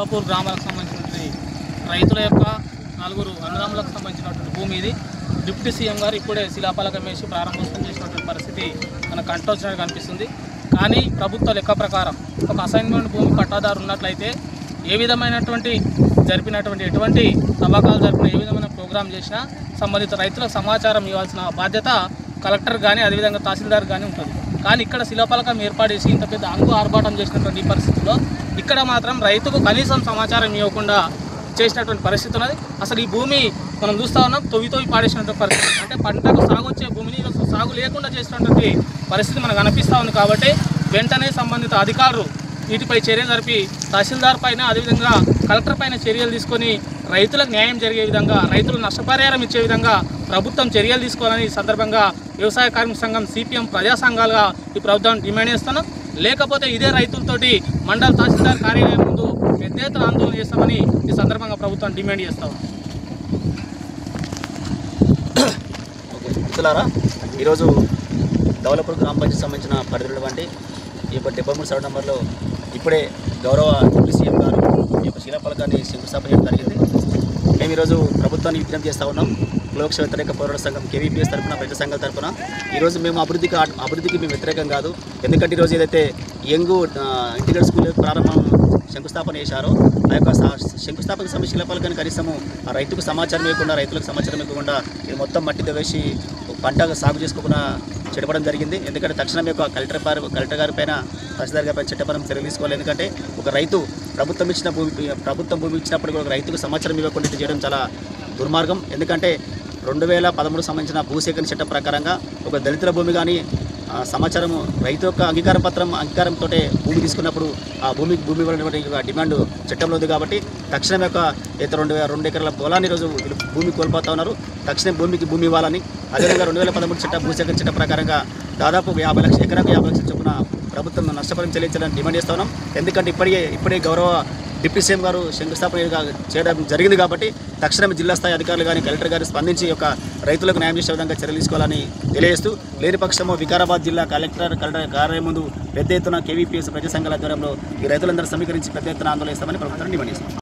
దౌలపూర్ గ్రామాలకు సంబంధించినటువంటి రైతుల యొక్క 4 అన్నదమ్ములకు సంబంధించినటువంటి భూమి ఇది. డిప్యూటీ సీఎం గారు ఇప్పుడే శిలాఫలకం వేసి ప్రారంభోత్సవం చేసినటువంటి పరిస్థితి మనకు కంటొచ్చినట్టు కనిపిస్తుంది. కానీ ప్రభుత్వ లెక్క ప్రకారం ఒక అసైన్మెంట్ భూమి పట్టాదారు ఉన్నట్లయితే ఏ విధమైనటువంటి జరిపినటువంటి ఎటువంటి తవ్వకాలు జరిపిన ఏ విధమైన ప్రోగ్రాం చేసినా సంబంధిత రైతులకు సమాచారం ఇవ్వాల్సిన బాధ్యత కలెక్టర్ కానీ అదేవిధంగా తహసీల్దార్ కానీ ఉంటుంది. కానీ ఇక్కడ శిలాఫలకం ఏర్పాటు చేసి ఇంత పెద్ద ఆర్భాటం చేసినటువంటి పరిస్థితుల్లో ఇక్కడ మాత్రం రైతుకు కనీసం సమాచారం ఇవ్వకుండా చేసినటువంటి పరిస్థితి ఉన్నది. అసలు ఈ భూమి మనం చూస్తూ ఉన్నాం, తొవ్వి పాడేసినటువంటి పరిస్థితి. అంటే పంటకు సాగు వచ్చే భూమిని సాగు లేకుండా చేసినటువంటి పరిస్థితి మనకు అనిపిస్తూ ఉంది. కాబట్టి వెంటనే సంబంధిత అధికారులు వీటిపై చర్య జరిపి తహసీల్దార్ పైన అదేవిధంగా కలెక్టర్ పైన చర్యలు తీసుకొని రైతులకు న్యాయం జరిగే విధంగా, రైతులు నష్టపరిహారం ఇచ్చే విధంగా ప్రభుత్వం చర్యలు తీసుకోవాలని ఈ సందర్భంగా వ్యవసాయ కార్మిక సంఘం సిపిఎం ప్రజా సంఘాలుగా ఈ ప్రభుత్వం డిమాండ్ చేస్తున్నాం. లేకపోతే ఇదే రైతులతోటి మండల తహసీల్దార్ కార్యాలయం ముందు పెద్ద ఎత్తున ఆందోళన చేస్తామని ఈ సందర్భంగా ప్రభుత్వం డిమాండ్ చేస్తాం. మిత్రులారా, ఈరోజు దౌలపూర్ గ్రామ పంచాయతీ సంబంధించిన పరిధిలోటువంటి ఈ యొక్క 73 సర్వే నెంబర్లో ఇప్పుడే గౌరవ డిప్యూటీ సీఎం గారు ఈ యొక్క శిలాఫలకాన్ని శంకుస్థాపన చేయడం జరిగింది. మేము ఈరోజు ప్రభుత్వాన్ని విజ్ఞప్తి చేస్తూ ఉన్నాం. లోక్సభ వ్యతిరేక పోరాట సంఘం కేవీపీఎస్ తరఫున, ప్రజా సంఘాల తరఫున ఈరోజు మేము అభివృద్ధికి మేము వ్యతిరేకం కాదు. ఎందుకంటే ఈరోజు ఏదైతే యంగ్ ఇంటిగ్రేటెడ్ స్కూల్ ప్రారంభం శంకుస్థాపన చేశారో ఆ యొక్క శంకుస్థాపన సమయ శిలాఫలకాన్ని కనీసము ఆ రైతులకు సమాచారం ఇవ్వకుండా, రైతులకు సమాచారం ఇవ్వకుండా ఇది మొత్తం మట్టితో వేసి పంట సాగు చేసుకోకుండా చెడపడం జరిగింది. ఎందుకంటే తక్షణం యొక్క కలెక్టర్ గారి పైన, తహసీల్దార్ గారి పైన చట్టపరం చర్యలు తీసుకోవాలి. ఎందుకంటే ఒక రైతు ప్రభుత్వం భూమి ఇచ్చినప్పుడు కూడా రైతుకు సమాచారం ఇవ్వకుండా చేయడం చాలా దుర్మార్గం. ఎందుకంటే 2013 సంబంధించిన భూసేకరణ చట్టం ప్రకారంగా ఒక దళితుల భూమి కానీ సమాచారం రైతు యొక్క అంగీకారంతో భూమి తీసుకున్నప్పుడు ఆ భూమి ఇవ్వాలనేటువంటి డిమాండ్ చట్టంలో ఉంది. కాబట్టి తక్షణం యొక్క 2 ఎకరాల పొలాన్ని ఈరోజు భూమి కోల్పోతా ఉన్నారు. తక్షణం భూమి ఇవ్వాలని, అదేవిధంగా 2013 భూసేకరణ చట్టం ప్రకారంగా దాదాపు 50 లక్షల ఎకరాకు 50 లక్షల చొప్పున ప్రభుత్వం నష్టపరిహారం చెల్లించాలని డిమాండ్ చేస్తా ఉన్నాం. ఎందుకంటే ఇప్పుడే గౌరవ డిప్యూటీ సీఎం గారు శంకుస్థాపన చేయడం జరిగింది. కాబట్టి తక్షణమే జిల్లా స్థాయి అధికారులు కానీ కలెక్టర్ గారు స్పందించి యొక్క రైతులకు న్యాయం చేసే విధంగా చర్యలు తీసుకోవాలని తెలియజేస్తూ, లేని పక్షము వికారాబాద్ జిల్లా కలెక్టర్ కార్యాలయం ముందు పెద్ద ఎత్తున కేవీపీఎస్ ప్రజా సంఘాల ఆధ్వర్యంలో ఈ రైతులందరూ సమీకరించి పెద్ద ఎత్తున ఆందోళన చేస్తామని ప్రభుత్వాన్ని డిమాండ్ చేస్తాం.